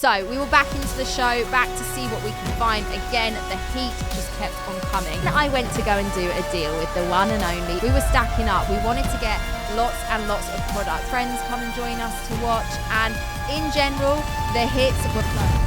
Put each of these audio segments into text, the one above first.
So we were back into the show, back to see what we can find. Again, the heat just kept on coming. I went to go and do a deal with the one and only. We were stacking up. We wanted to get lots and lots of product. Friends come and join us to watch, and in general, the hits were flowing.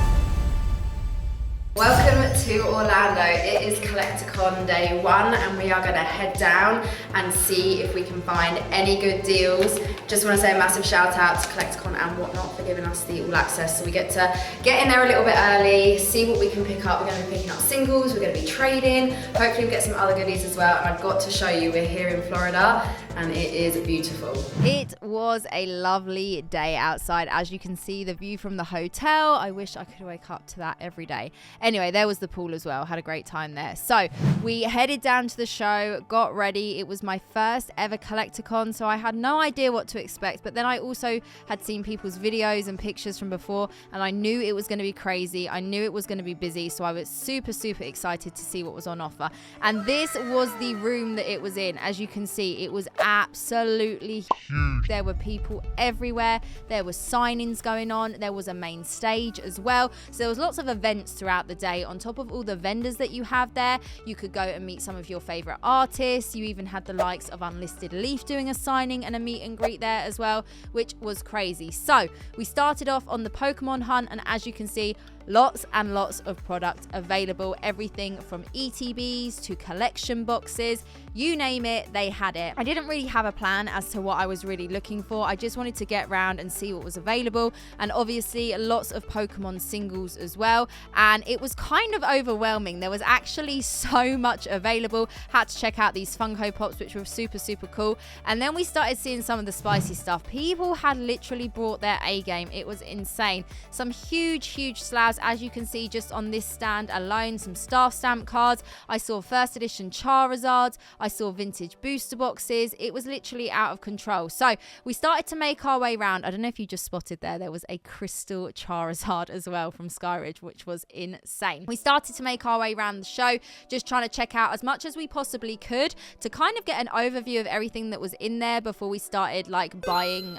Welcome to Orlando. It is Collecticon day one and we are going to head down and see if we can find any good deals. Just want to say a massive shout out to Collecticon and Whatnot for giving us the all access, so we get to get in there a little bit early, see what we can pick up. We're going to be picking up singles, we're going to be trading, hopefully we'll get some other goodies as well. And I've got to show you, we're here in Florida and it is beautiful. It was a lovely day outside. As you can see, the view from the hotel, I wish I could wake up to that every day. Anyway, there was the pool as well. Had a great time there. So we headed down to the show, got ready. It was my first ever Collecticon, so I had no idea what to expect. But then I also had seen people's videos and pictures from before, and I knew it was going to be crazy. I knew it was going to be busy, so I was super, super excited to see what was on offer. And this was the room that it was in. As you can see, it was absolutely huge. There were people everywhere. There were signings going on. There was a main stage as well. So there was lots of events throughout the day. On top of all the vendors that you have there, you could go and meet some of your favorite artists. You even had the likes of Unlisted Leaf doing a signing and a meet and greet there as well, which was crazy. So we started off on the Pokemon hunt, and as you can see, lots and lots of product available. Everything from ETBs to collection boxes, you name it, they had it. I didn't really have a plan as to what I was really looking for. I just wanted to get around and see what was available, and obviously lots of Pokemon singles as well. And it was kind of overwhelming. There was actually so much available. Had to check out these Funko Pops, which were super, super cool. And then we started seeing some of the spicy stuff. People had literally brought their A game. It was insane. Some huge, huge slabs. As you can see, just on this stand alone, some staff stamp cards. I saw first edition Charizards. I saw vintage booster boxes. It was literally out of control. So we started to make our way around. I don't know if you just spotted there was a crystal Charizard as well from Skyridge, which was insane. We started to make our way around the show, just trying to check out as much as we possibly could to kind of get an overview of everything that was in there before we started like buying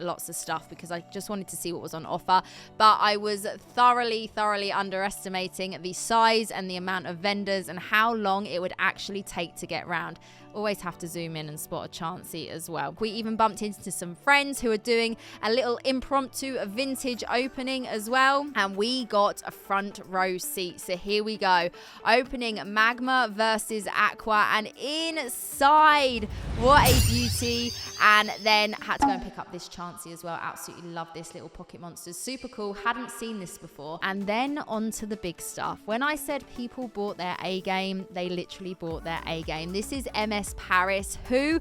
lots of stuff, because I just wanted to see what was on offer. But I was thoroughly underestimating the size and the amount of vendors and how long it would actually take to get round. Always have to zoom in and spot a Chansey as well. We even bumped into some friends who are doing a little impromptu vintage opening as well, and we got a front row seat. So here we go, opening Magma versus Aqua, and inside, what a beauty. And then had to go and pick up this Chansey as well. Absolutely love this little Pocket Monsters, super cool. Hadn't seen this before. And then on to the big stuff. When I said people bought their A game, they literally bought their A game. This is MS Paris, who,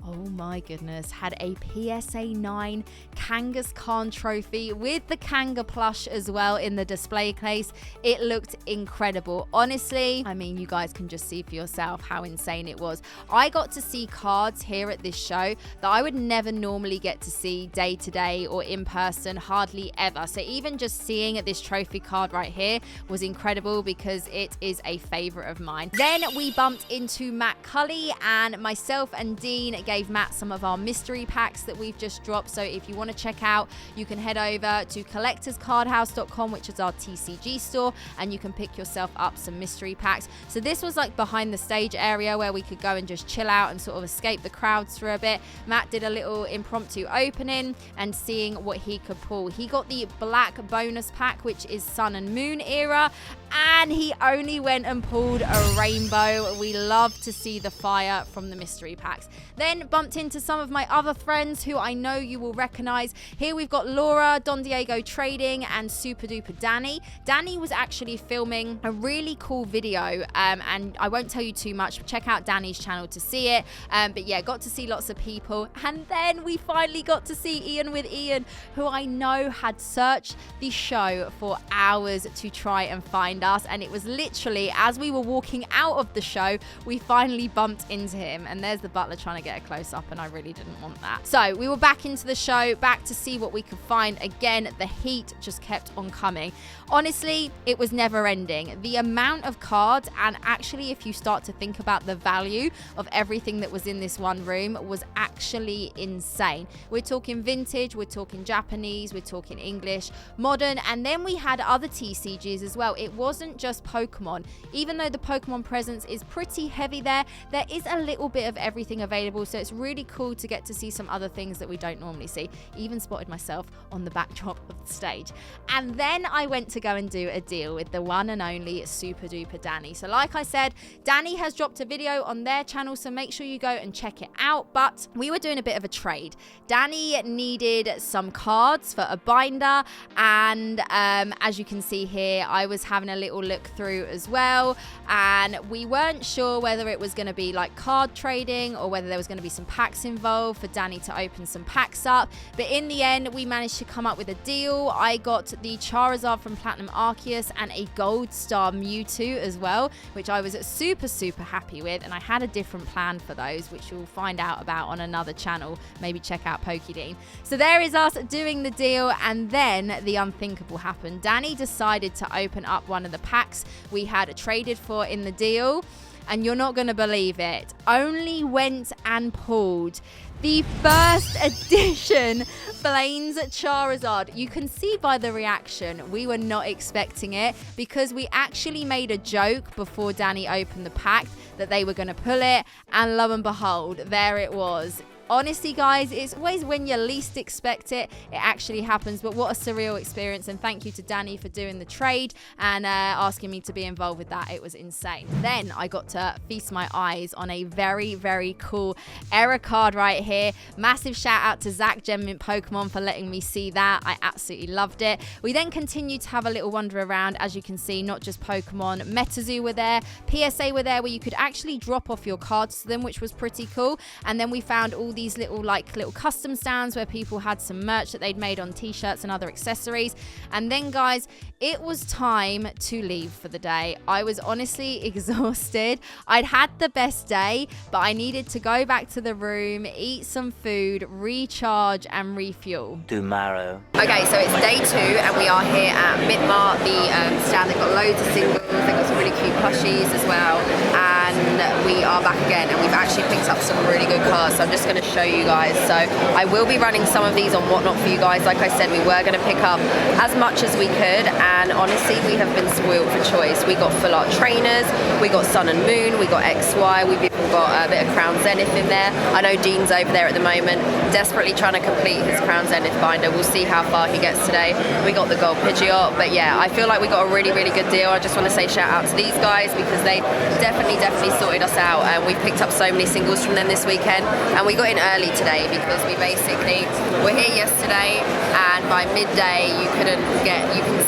oh my goodness, had a PSA 9 Kangaskhan trophy with the Kanga plush as well in the display case. It looked incredible. Honestly, I mean, you guys can just see for yourself how insane it was. I got to see cards here at this show that I would never normally get to see day to day or in person, hardly ever. So even just seeing this trophy card right here was incredible, because it is a favorite of mine. Then we bumped into Matt Cully, and myself and Dean gave Matt some of our mystery packs that we've just dropped. So if you want to check out, you can head over to collectorscardhouse.com, which is our TCG store, and you can pick yourself up some mystery packs. So this was like behind the stage area where we could go and just chill out and sort of escape the crowds for a bit. Matt did a little impromptu opening and seeing what he could pull. He got the black bonus pack, which is Sun and Moon era, and he only went and pulled a rainbow. We love to see the fire from the mystery packs. Then bumped into some of my other friends who I know you will recognize. Here we've got Laura, Don Diego Trading, and Super Duper Danny. Danny was actually filming a really cool video, and I won't tell you too much. Check out Danny's channel to see it. But yeah, got to see lots of people. And then we finally got to see Ian with Ian, who I know had searched the show for hours to try and find us, and it was literally as we were walking out of the show, we finally bumped into him, and there's the butler trying to get a close up, and I really didn't want that. So we were back into the show, back to see what we could find. Again, the heat just kept on coming. Honestly, it was never ending. The amount of cards, and actually if you start to think about the value of everything that was in this one room, was actually insane. We're talking vintage, we're talking Japanese, we're talking English, modern, and then we had other TCGs as well. It wasn't just Pokemon. Even though the Pokemon presence is pretty heavy there is a little bit of everything available, so it's really cool to get to see some other things that we don't normally see. Even spotted myself on the backdrop of the stage. And then I went to go and do a deal with the one and only Super Duper Danny. So like I said, Danny has dropped a video on their channel, so make sure you go and check it out. But we were doing a bit of a trade. Danny needed some cards for a binder, and as you can see here, I was having a little look through as well, and we weren't sure whether it was going to be like card trading or whether there was going to be some packs involved for Danny to open some packs up. But in the end, we managed to come up with a deal. I got the Charizard from Platinum Arceus and a Gold Star Mewtwo as well, which I was super happy with, and I had a different plan for those, which you'll find out about on another channel. Maybe check out Pokédean. So there is us doing the deal, and then the unthinkable happened. Danny decided to open up one of the packs we had traded for in the deal, and you're not going to believe it. Only went and pulled the first edition Blaine's Charizard. You can see by the reaction, we were not expecting it, because we actually made a joke before Danny opened the pack that they were going to pull it, and lo and behold, there it was. Honestly, guys, it's always when you least expect it, it actually happens. But what a surreal experience. And thank you to Danny for doing the trade and asking me to be involved with that. It was insane. Then I got to feast my eyes on a very cool error card right here. Massive shout out to Zach Gemmint Pokemon for letting me see that. I absolutely loved it. We then continued to have a little wander around. As you can see, not just Pokemon, MetaZoo were there, PSA were there, where you could actually drop off your cards to them, which was pretty cool. And then we found all these little custom stands where people had some merch that they'd made on t-shirts and other accessories. And then, guys, it was time to leave for the day. I was honestly exhausted. I'd had the best day, but I needed to go back to the room, eat some food, recharge and refuel. Tomorrow. Okay, so it's day 2 and we are here at Midmart, the stand. They've got loads of singles, they've got some really cute plushies as well, and we are back again, and we've actually picked up some really good cards, so I'm just going to show you guys. So I will be running some of these on Whatnot for you guys. Like I said, we were going to pick up as much as we could, and honestly we have been spoiled for choice. We got full art trainers, we got Sun and Moon, we got XY, we've even got a bit of Crown Zenith in there. I know Dean's over there at the moment desperately trying to complete his Crown Zenith binder. We'll see how far he gets today. We got the gold Pidgeot, but yeah, I feel like we got a really good deal. I just want to say shout out to these guys because they definitely sorted us out, and we picked up so many singles from them this weekend, and we got in early today because we basically were here yesterday, and by midday you couldn't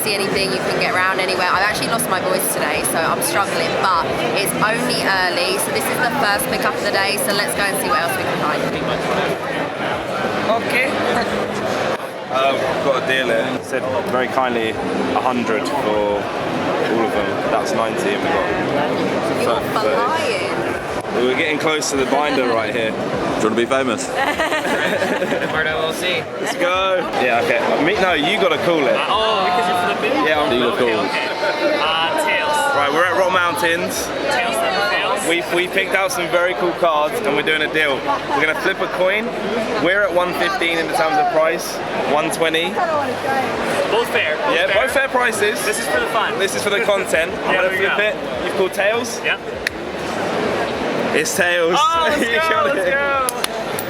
see anything, you couldn't get around anywhere. I've actually lost my voice today, so I'm struggling, but it's only early, so this is the first pickup of the day, so let's go and see what else we can find. Okay. Got a deal here. Said very kindly 100 for all of them. That's 90, and we got. You're flying. We were getting close to the binder right here. Do you want to be famous? Mardo, we'll see. Let's go. Yeah, okay. No, you got to call it. Because you're flipping? Yeah, I'm Dealer Okay. calls. Tails. Right, we're at Rock Mountains. Tails never fails. We picked out some very cool cards, and we're doing a deal. We're going to flip a coin. We're at 115 in the terms of price, 120. Both fair. Yeah, both fair prices. This is for the fun. This is for the content. I'm going to there we flip go. it. You've called Tails? Yep. It's Tails. Oh, let's You go, got let's it. go.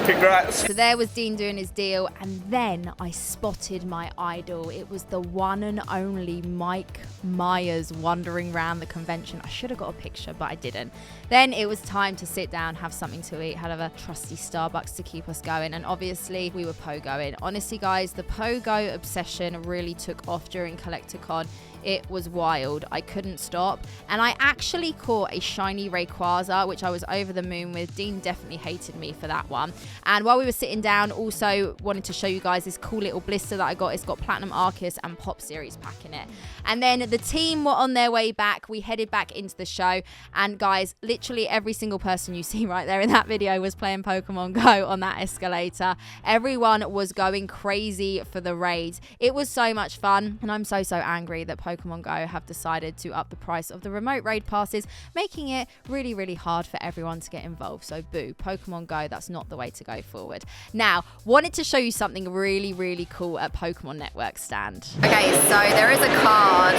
Congrats. So there was Dean doing his deal, and then I spotted my idol. It was the one and only Mike Myers wandering around the convention. I should have got a picture, but I didn't. Then it was time to sit down, have something to eat, had a trusty Starbucks to keep us going, and obviously we were pogoing. Honestly, guys, the pogo obsession really took off during CollectorCon. It was wild. I couldn't stop. And I actually caught a shiny Rayquaza, which I was over the moon with. Dean definitely hated me for that one. And while we were sitting down, also wanted to show you guys this cool little blister that I got. It's got Platinum Arceus and Pop Series pack in it. And then the team were on their way back. We headed back into the show, and guys, literally every single person you see right there in that video was playing Pokemon Go on that escalator. Everyone was going crazy for the raids. It was so much fun, and I'm so angry that Pokemon Go have decided to up the price of the remote raid passes, making it really hard for everyone to get involved. So boo, Pokemon Go, that's not the way to go forward. Now, wanted to show you something really cool at Pokemon Network stand. Okay, so there is a card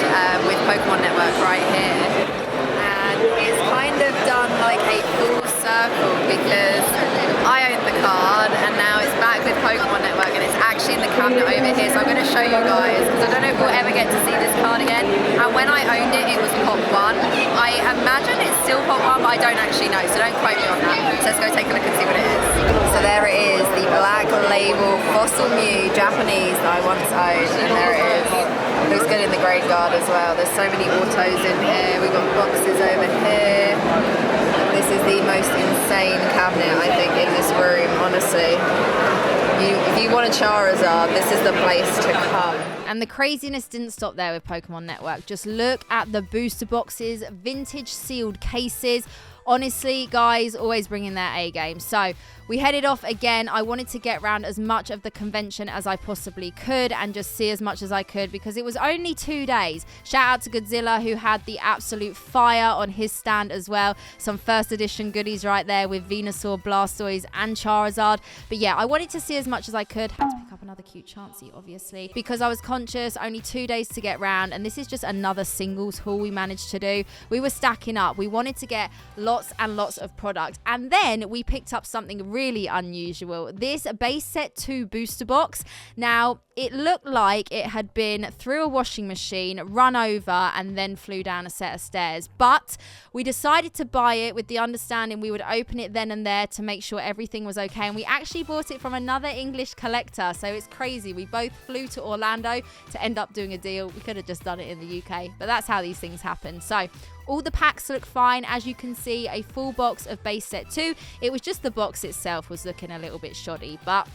with Pokemon Network right here, and it's kind of done like a full circle because I own the card and now it's back with Pokemon Network, and it's actually in the cabinet over here. So I'm going to show you guys because I don't know if we'll ever get to see this card again. And when I owned it, it was Pop 1. I imagine it's still Pop 1, but I don't actually know, so don't quote me on that. So let's go take a look and see what it is. So there it is, the Black Label Fossil Mew Japanese that I once owned, and there it is. Looks good in the grade guard as well. There's so many autos in here. We've got boxes over here. This is the most insane cabinet, I think, in this room, honestly. If you want a Charizard, this is the place to come. And the craziness didn't stop there with Pokemon Network. Just look at the booster boxes, vintage sealed cases. Honestly, guys, always bringing their A game. So we headed off again. I wanted to get around as much of the convention as I possibly could and just see as much as I could because it was only 2 days. Shout out to Godzilla, who had the absolute fire on his stand as well. Some first edition goodies right there with Venusaur, Blastoise and Charizard. But yeah, I wanted to see as much as I could. Had to pick up another cute Chansey, obviously, because I was conscious, only 2 days to get round, and this is just another singles haul we managed to do. We were stacking up. We wanted to get lots and lots of product, and then we picked up something really unusual, this base set 2 booster box. Now, it looked like it had been through a washing machine, run over, and then flew down a set of stairs. But we decided to buy it with the understanding we would open it then and there to make sure everything was okay. And we actually bought it from another English collector. So it's crazy. We both flew to Orlando to end up doing a deal. We could have just done it in the UK, but that's how these things happen. So all the packs look fine. As you can see, a full box of base set 2. It was just the box itself was looking a little bit shoddy, but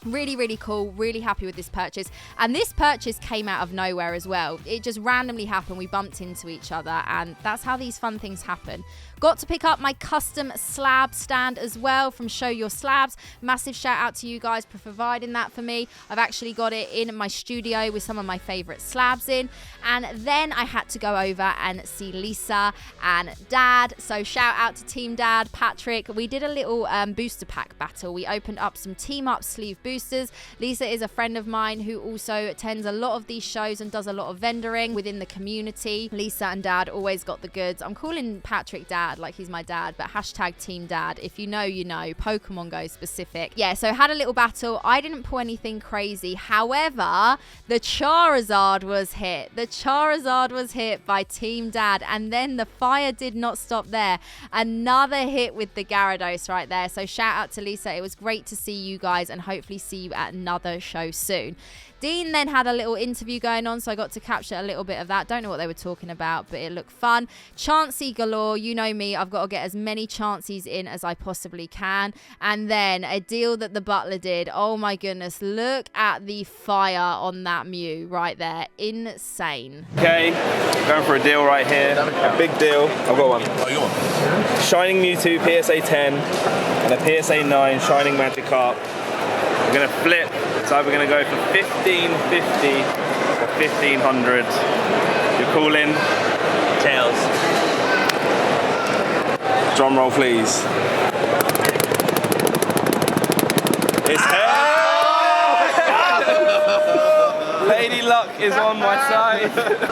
really cool, really happy with this purchase. And this purchase came out of nowhere as well. It just randomly happened. We bumped into each other, and that's how these fun things happen. Got to pick up my custom slab stand as well from Show Your Slabs. Massive shout out to you guys for providing that for me. I've actually got it in my studio with some of my favorite slabs in. And then I had to go over and see Lisa and Dad. So shout out to Team Dad, Patrick. We did a little booster pack battle. We opened up some Team Up sleeve boosters. Lisa is a friend of mine who also attends a lot of these shows and does a lot of vendoring within the community. Lisa and Dad always got the goods. I'm calling Patrick Dad like he's my dad, but hashtag Team Dad. If you know, you know. Pokemon Go specific. Yeah, so had a little battle. I didn't pull anything crazy. However, the Charizard was hit. The Charizard was hit by Team Dad, and then the fire did not stop there. Another hit with the Gyarados right there. So shout out to Lisa. It was great to see you guys, and hopefully see you at another show soon. Dean then had a little interview going on, so I got to capture a little bit of that. Don't know what they were talking about, but it looked fun. Chansey galore. You know me. I've got to get as many Chanseys in as I possibly can. And then a deal that the butler did. Oh my goodness. Look at the fire on that Mew right there. Insane. Okay, going for a deal right here. A big deal. I've got one. Shining Mewtwo PSA 10 and a PSA 9 Shining Magikarp. We're going to flip. It's either going to go for 1550 or 1500. You're calling Tails. Drum roll, please. It's tails. Lady Luck is on my side.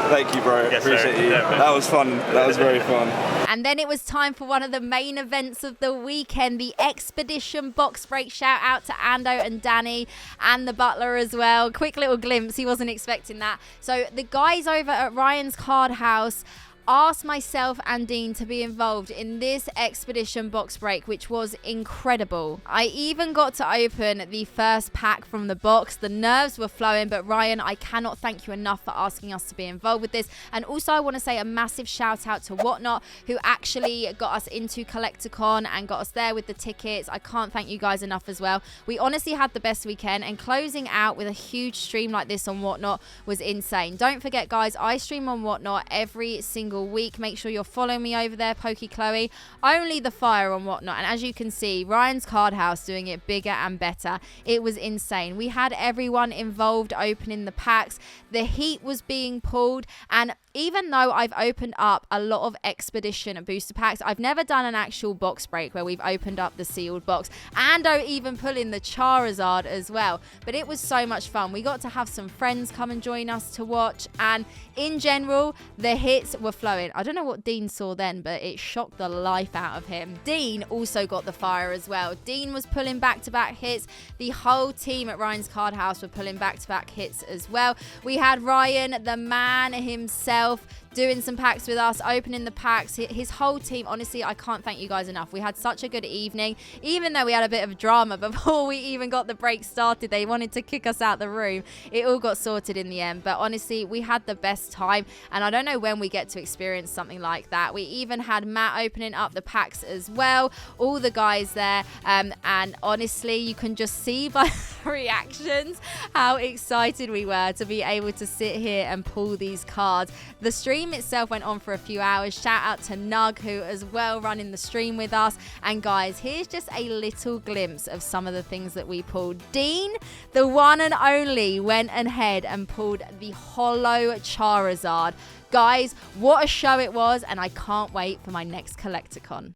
Thank you, bro. Yes, appreciate sir. you. Yeah, that was fun. That was very fun. And then it was time for one of the main events of the weekend, the Expedition box break. Shout out to Ando and Danny and the butler as well. Quick little glimpse. He wasn't expecting that. So the guys over at Ryan's Card House, asked myself and Dean to be involved in this expedition box break, which was incredible. I even got to open the first pack from the box. The nerves were flowing, but Ryan, I cannot thank you enough for asking us to be involved with this. And also I want to say a massive shout out to Whatnot, who actually got us into Collecticon and got us there with the tickets. I can't thank you guys enough as well. We honestly had the best weekend, and closing out with a huge stream like this on Whatnot was insane. Don't forget guys, I stream on Whatnot every single week. Make sure you're following me over there, Pokey Chloe. Only the fire on Whatnot, and as you can see, Ryan's Card House doing it bigger and better. It was insane. We had everyone involved opening the packs. The heat was being pulled, and even though I've opened up a lot of expedition booster packs, I've never done an actual box break where we've opened up the sealed box, and I even pull in the Charizard as well. But it was so much fun. We got to have some friends come and join us to watch, and in general the hits were flowing. I don't know what Dean saw then, but it shocked the life out of him. Dean also got the fire as well. Dean was pulling back-to-back hits. The whole team at Ryan's Card House were pulling back-to-back hits as well. We had Ryan, the man himself, doing some packs with us, opening the packs. His whole team, honestly, I can't thank you guys enough. We had such a good evening, even though we had a bit of drama before we even got the break started. They wanted to kick us out the room. It all got sorted in the end, but honestly, we had the best time, and I don't know when we get to experience something like that. We even had Matt opening up the packs as well, all the guys there, and honestly, you can just see by the reactions how excited we were to be able to sit here and pull these cards. The stream itself went on for a few hours. Shout out to Nug, who as well running the stream with us. And guys, here's just a little glimpse of some of the things that we pulled. Dean, the one and only, went ahead and pulled the Holo Charizard. Guys, what a show it was, and I can't wait for my next Collecticon.